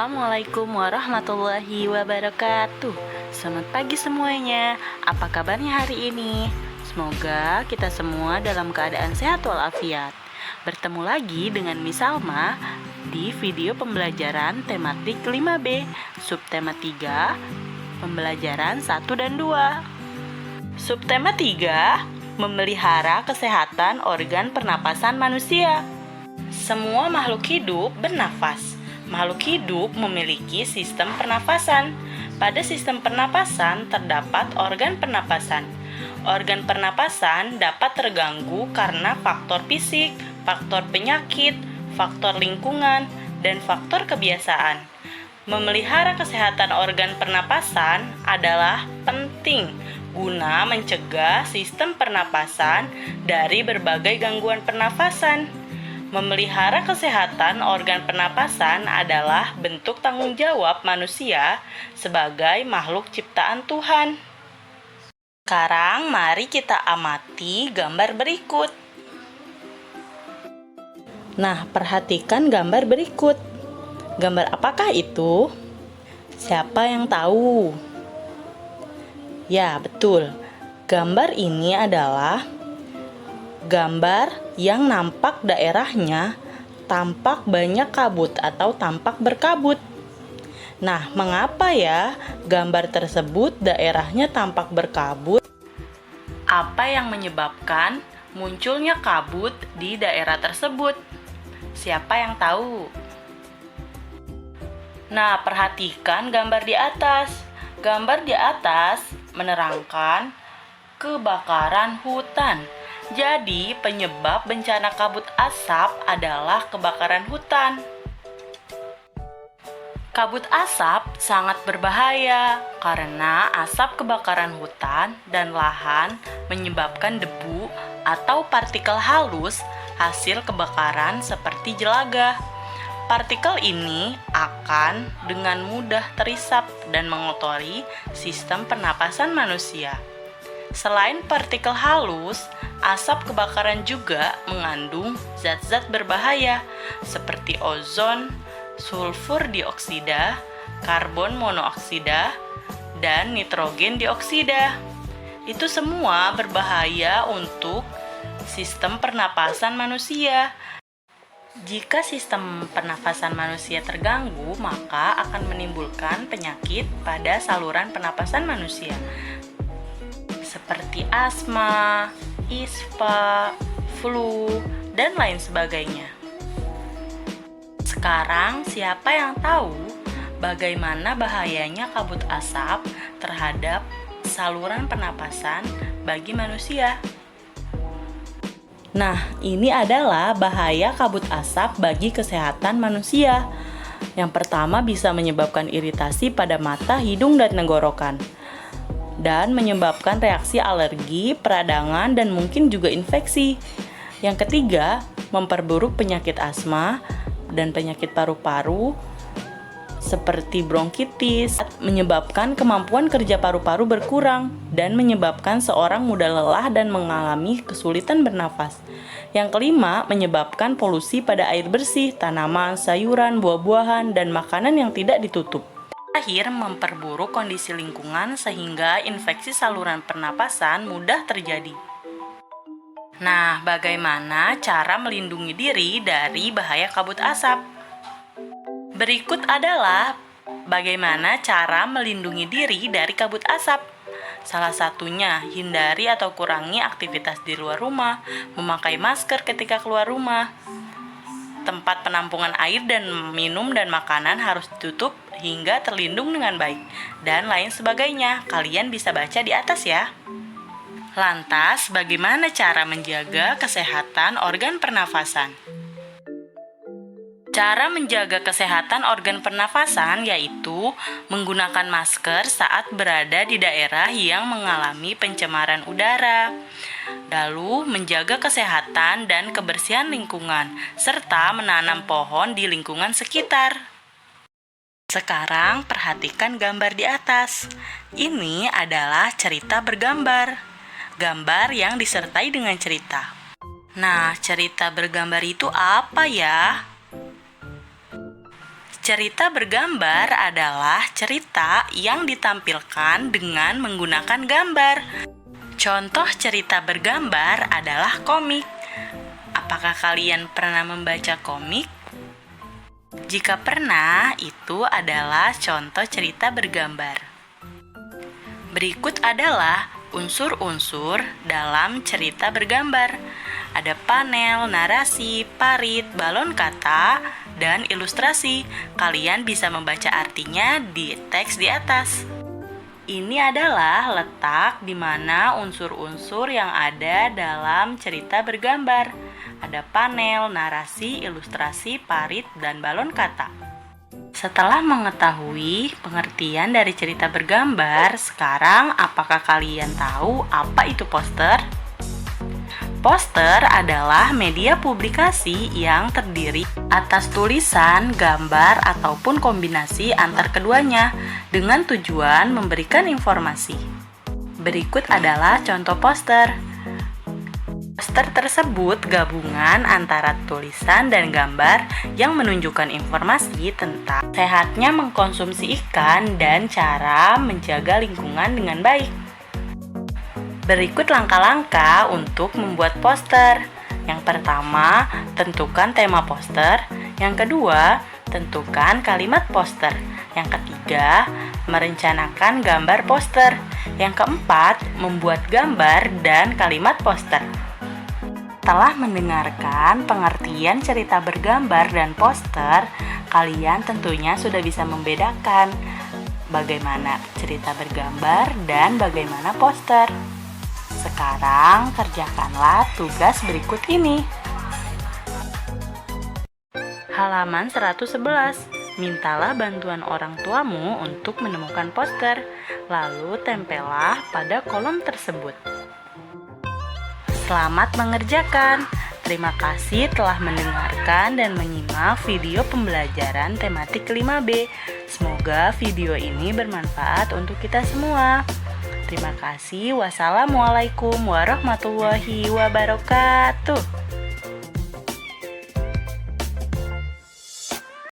Assalamualaikum warahmatullahi wabarakatuh. Selamat pagi semuanya. Apa kabarnya hari ini? Semoga kita semua dalam keadaan sehat walafiat. Bertemu lagi dengan Miss Salma di video pembelajaran tematik 5B, subtema 3, pembelajaran 1 dan 2. Subtema 3, memelihara kesehatan organ pernapasan manusia. Semua makhluk hidup bernafas. Makhluk hidup memiliki sistem pernapasan. Pada sistem pernapasan terdapat organ pernapasan. Organ pernapasan dapat terganggu karena faktor fisik, faktor penyakit, faktor lingkungan, dan faktor kebiasaan. Memelihara kesehatan organ pernapasan adalah penting guna mencegah sistem pernapasan dari berbagai gangguan pernapasan. Memelihara kesehatan organ pernapasan adalah bentuk tanggung jawab manusia sebagai makhluk ciptaan Tuhan. Sekarang mari kita amati gambar berikut. Nah, perhatikan gambar berikut. Gambar apakah itu? Siapa yang tahu? Ya, betul. Gambar ini adalah gambar yang nampak daerahnya tampak banyak kabut atau tampak berkabut. Nah, mengapa ya gambar tersebut daerahnya tampak berkabut? Apa yang menyebabkan munculnya kabut di daerah tersebut? Siapa yang tahu? Nah, perhatikan gambar di atas. Gambar di atas menerangkan kebakaran hutan. Jadi, penyebab bencana kabut asap adalah kebakaran hutan. Kabut asap sangat berbahaya karena asap kebakaran hutan dan lahan menyebabkan debu atau partikel halus hasil kebakaran seperti jelaga. Partikel ini akan dengan mudah terisap dan mengotori sistem pernapasan manusia. Selain partikel halus, asap kebakaran juga mengandung zat-zat berbahaya seperti ozon, sulfur dioksida, karbon monoksida, dan nitrogen dioksida. Itu semua berbahaya untuk sistem pernapasan manusia. Jika sistem pernapasan manusia terganggu, maka akan menimbulkan penyakit pada saluran pernapasan manusia, seperti asma, ispa, flu, dan lain sebagainya. Sekarang, siapa yang tahu bagaimana bahayanya kabut asap terhadap saluran pernapasan bagi manusia? Nah, ini adalah bahaya kabut asap bagi kesehatan manusia. Yang pertama, bisa menyebabkan iritasi pada mata, hidung, dan tenggorokan, dan menyebabkan reaksi alergi, peradangan, dan mungkin juga infeksi. Yang ketiga, memperburuk penyakit asma dan penyakit paru-paru seperti bronkitis, menyebabkan kemampuan kerja paru-paru berkurang dan menyebabkan seorang mudah lelah dan mengalami kesulitan bernafas. Yang kelima, menyebabkan polusi pada air bersih, tanaman, sayuran, buah-buahan, dan makanan yang tidak ditutup. Terakhir, memperburuk kondisi lingkungan sehingga infeksi saluran pernapasan mudah terjadi. Nah, bagaimana cara melindungi diri dari bahaya kabut asap? Berikut adalah bagaimana cara melindungi diri dari kabut asap. Salah satunya, hindari atau kurangi aktivitas di luar rumah, memakai masker ketika keluar rumah. Tempat penampungan air dan minum dan makanan harus ditutup hingga terlindung dengan baik, dan lain sebagainya. Kalian bisa baca di atas ya. Lantas, bagaimana cara menjaga kesehatan organ pernafasan? Cara menjaga kesehatan organ pernafasan yaitu menggunakan masker saat berada di daerah yang mengalami pencemaran udara, lalu menjaga kesehatan dan kebersihan lingkungan, serta menanam pohon di lingkungan sekitar. Sekarang perhatikan gambar di atas. Ini adalah cerita bergambar. Gambar yang disertai dengan cerita. Nah, cerita bergambar itu apa ya? Cerita bergambar adalah cerita yang ditampilkan dengan menggunakan gambar. Contoh cerita bergambar adalah komik. Apakah kalian pernah membaca komik? Jika pernah, itu adalah contoh cerita bergambar. Berikut adalah unsur-unsur dalam cerita bergambar. Ada panel, narasi, parit, balon kata, dan ilustrasi. Kalian bisa membaca artinya di teks di atas. Ini adalah letak di mana unsur-unsur yang ada dalam cerita bergambar. Ada panel, narasi, ilustrasi, parit, dan balon kata. Setelah mengetahui pengertian dari cerita bergambar, sekarang apakah kalian tahu apa itu poster? Poster adalah media publikasi yang terdiri atas tulisan, gambar, ataupun kombinasi antar keduanya dengan tujuan memberikan informasi. Berikut adalah contoh poster. Poster tersebut gabungan antara tulisan dan gambar yang menunjukkan informasi tentang sehatnya mengkonsumsi ikan dan cara menjaga lingkungan dengan baik. Berikut langkah-langkah untuk membuat poster. Yang pertama, tentukan tema poster. Yang kedua, tentukan kalimat poster. Yang ketiga, merencanakan gambar poster. Yang keempat, membuat gambar dan kalimat poster. Setelah mendengarkan pengertian cerita bergambar dan poster, kalian tentunya sudah bisa membedakan bagaimana cerita bergambar dan bagaimana poster. Sekarang kerjakanlah tugas berikut ini. Halaman 111. Mintalah bantuan orang tuamu untuk menemukan poster, lalu tempellah pada kolom tersebut. Selamat mengerjakan. Terima kasih telah mendengarkan dan menyimak video pembelajaran tematik 5B. Semoga video ini bermanfaat untuk kita semua. Terima kasih. Wassalamualaikum warahmatullahi wabarakatuh.